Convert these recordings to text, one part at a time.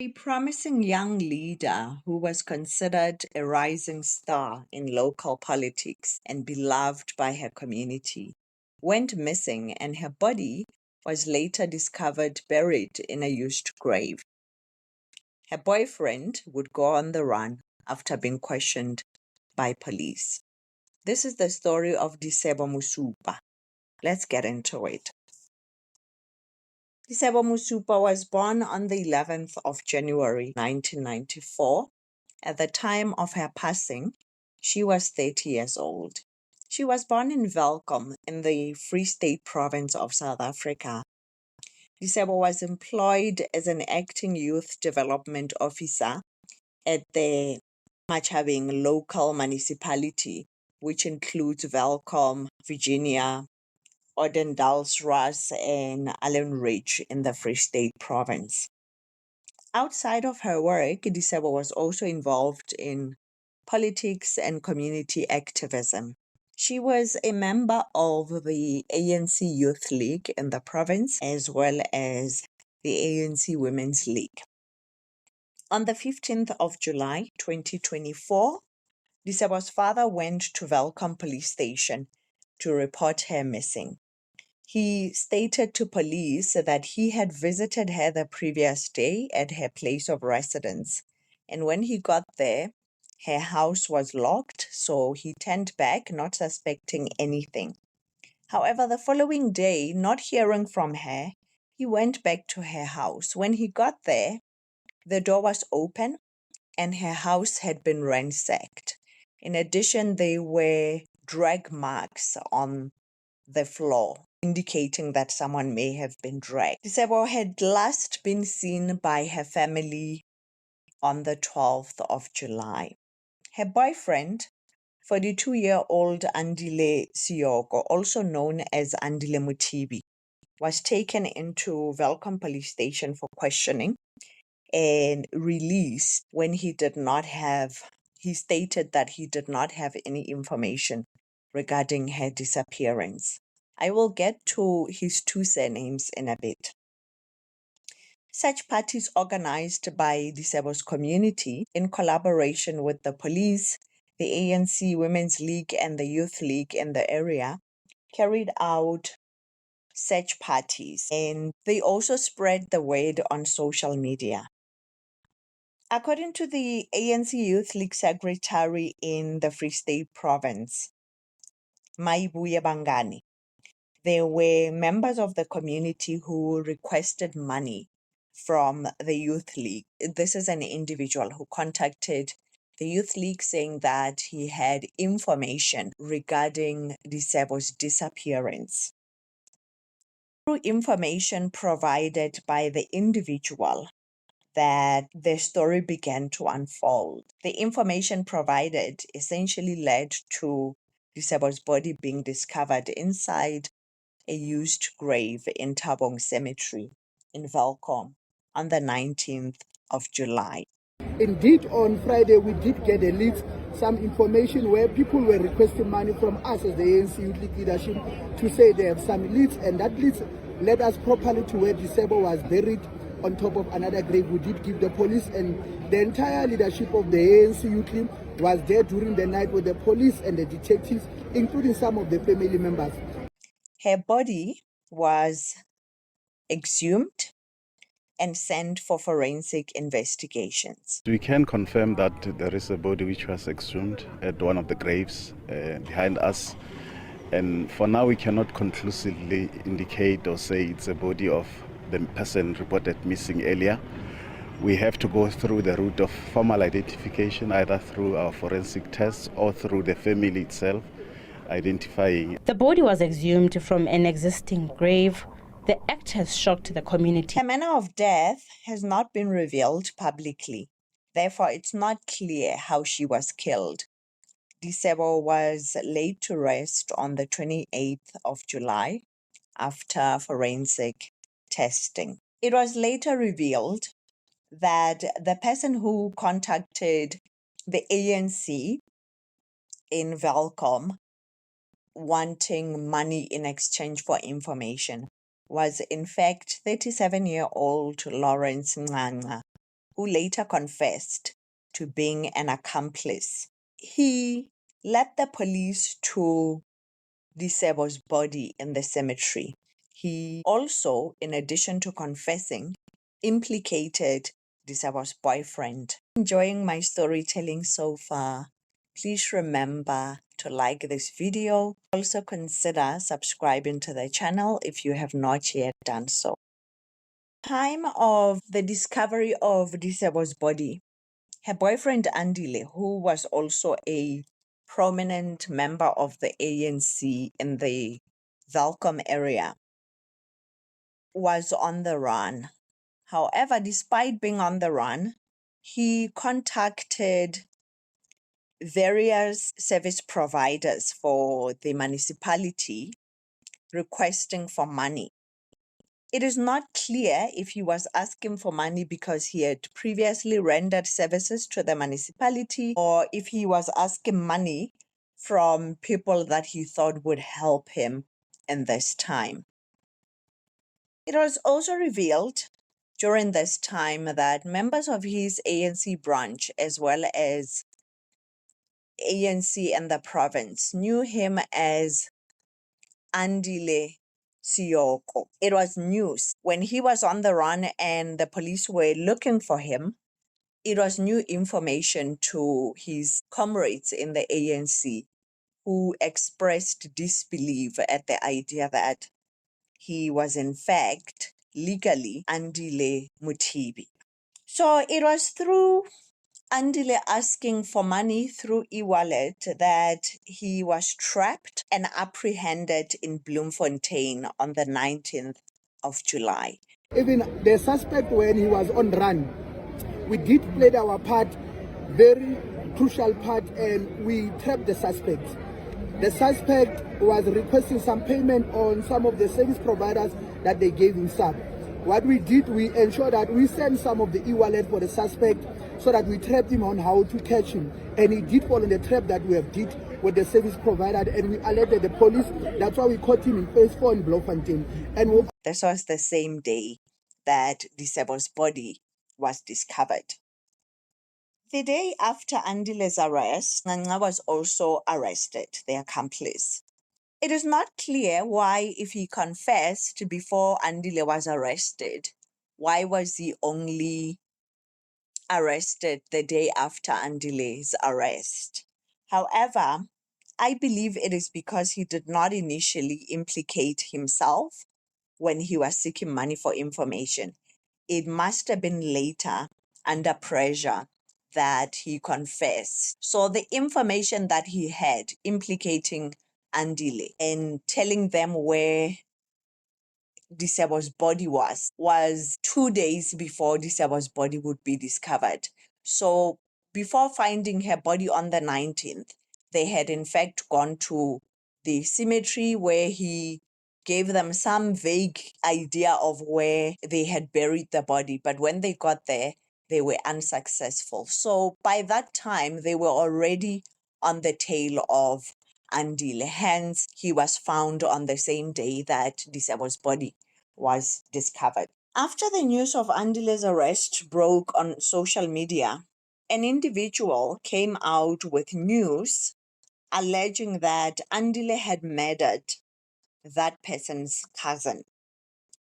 A promising young leader who was considered a rising star in local politics and beloved by her community went missing, and her body was later discovered buried in a used grave. Her boyfriend would go on the run after being questioned by police. This is the story of Disebo Mosupa. Let's get into it. Disebo Mosupa was born on the 11th of January 1994. At the time of her passing, she was 30 years old. She was born in Welkom in the Free State province of South Africa. Disebo was employed as an acting youth development officer at the Machabeng local municipality, which includes Welkom, Virginia, Odendaalsras, and Allen Ridge in the Free State province. Outside of her work, Disebo was also involved in politics and community activism. She was a member of the ANC Youth League in the province, as well as the ANC Women's League. On the 15th of July 2024, Disebo's father went to Welkom police station to report her missing. He stated to police that he had visited her the previous day at her place of residence, and when he got there, her house was locked, so he turned back, not suspecting anything. However, the following day, not hearing from her, he went back to her house. When he got there, the door was open and her house had been ransacked. In addition, there were drag marks on the floor, indicating that someone may have been dragged. Disebo had last been seen by her family on the 12th of July. Her boyfriend, 42-year-old Andile Sioko, also known as Andile Mutibi, was taken into Welkom police station for questioning and released when he stated that he did not have any information regarding her disappearance. I will get to his two surnames in a bit. Such parties organized by Disebo's community in collaboration with the police, the ANC Women's League and the Youth League in the area carried out search parties, and they also spread the word on social media. According to the ANC Youth League secretary in the Free State province, Maibuye Bangani, there were members of the community who requested money from the Youth League. This is an individual who contacted the Youth League saying that he had information regarding Disebo's disappearance. Through information provided by the individual, that the story began to unfold. The information provided essentially led to Disebo's body being discovered inside a used grave in Thabong Cemetery in Welkom on the 19th of July. Indeed, on Friday, we did get a lead, some information where people were requesting money from us as the ANC Youth League leadership to say they have some leads, and that leads led us properly to where Disebo was buried on top of another grave. We did give the police, and the entire leadership of the ANC Youth League was there during the night with the police and the detectives, including some of the family members. Her body was exhumed and sent for forensic investigations. We can confirm that there is a body which was exhumed at one of the graves behind us. And for now, we cannot conclusively indicate or say it's a body of the person reported missing earlier. We have to go through the route of formal identification, either through our forensic tests or through the family itself identifying. The body was exhumed from an existing grave. The act has shocked the community. Her manner of death has not been revealed publicly. Therefore, it's not clear how she was killed. Disebo was laid to rest on the 28th of July after forensic testing. It was later revealed that the person who contacted the ANC in Welkom wanting money in exchange for information was in fact 37-year-old Lawrence Nganga, who later confessed to being an accomplice. He led the police to Disebo's body in the cemetery. He also, in addition to confessing, implicated Disebo's boyfriend. Enjoying my storytelling so far? Please remember to like this video. Also consider subscribing to the channel if you have not yet done so. Time of the discovery of Disebo's body, her boyfriend Andile, who was also a prominent member of the ANC in the Welkom area, was on the run. However, despite being on the run, he contacted various service providers for the municipality requesting for money. It is not clear if he was asking for money because he had previously rendered services to the municipality or if he was asking money from people that he thought would help him in this time. It was also revealed during this time that members of his ANC branch, as well as ANC and the province, knew him as Andile Siyoko. It was news. When he was on the run and the police were looking for him, it was new information to his comrades in the ANC who expressed disbelief at the idea that he was in fact legally Andile Muthibi. So it was through Andile asking for money through e-wallet that he was trapped and apprehended in Bloemfontein on the 19th of July. Even the suspect, when he was on run, we did play our part, very crucial part, and we trapped the suspect. The suspect was requesting some payment on some of the service providers that they gave him some. What we did, we ensured that we sent some of the e-wallet for the suspect so that we trapped him on how to catch him. And he did fall in the trap that we have did with the service provider, and we alerted the police. That's why we caught him in phase 4 in Bloemfontein. And this was the same day that Disebo's body was discovered. The day after Andile's arrest, Nanga was also arrested, the accomplice. It is not clear why, if he confessed before Andile was arrested, why was he only arrested the day after Andile's arrest. However, I believe it is because he did not initially implicate himself when he was seeking money for information. It must have been later, under pressure, that he confessed. So the information that he had implicating Andile and telling them where Disebo's body was 2 days before Disebo's body would be discovered. So before finding her body on the 19th, they had in fact gone to the cemetery where he gave them some vague idea of where they had buried the body. But when they got there, they were unsuccessful. So by that time, they were already on the tail of Andile. Hence, he was found on the same day that Disebo's body was discovered. After the news of Andile's arrest broke on social media, an individual came out with news alleging that Andile had murdered that person's cousin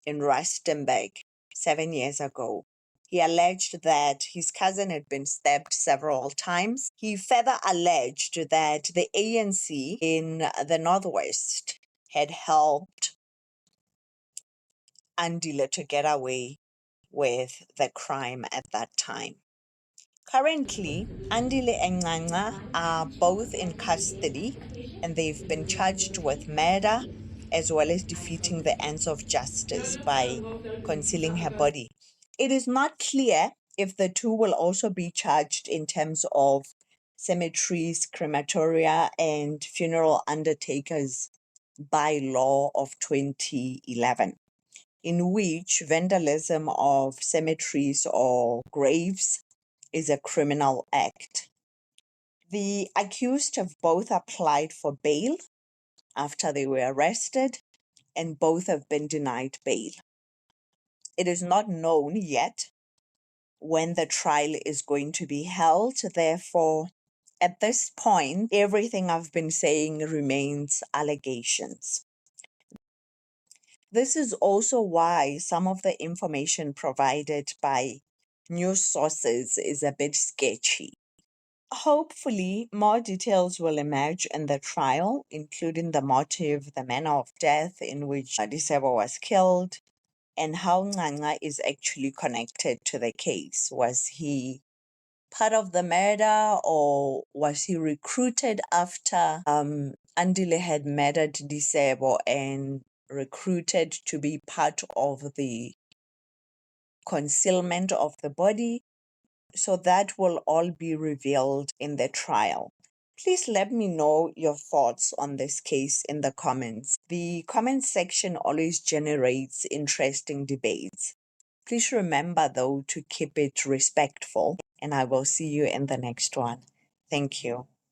in Rustenburg 7 years ago. He alleged that his cousin had been stabbed several times. He further alleged that the ANC in the Northwest had helped Andile to get away with the crime at that time. Currently, Andile and Nanga are both in custody and they've been charged with murder as well as defeating the ends of justice by concealing her body. It is not clear if the two will also be charged in terms of cemeteries, crematoria, and funeral undertakers by law of 2011, in which vandalism of cemeteries or graves is a criminal act. The accused have both applied for bail after they were arrested, and both have been denied bail. It is not known yet when the trial is going to be held. Therefore, at this point, everything I've been saying remains allegations. This is also why some of the information provided by news sources is a bit sketchy. Hopefully, more details will emerge in the trial, including the motive, the manner of death in which Disebo was killed, and how Nganga is actually connected to the case. Was he part of the murder, or was he recruited after Andile had murdered Disebo and recruited to be part of the concealment of the body? So that will all be revealed in the trial. Please let me know your thoughts on this case in the comments. The comment section always generates interesting debates. Please remember, though, to keep it respectful, and I will see you in the next one. Thank you.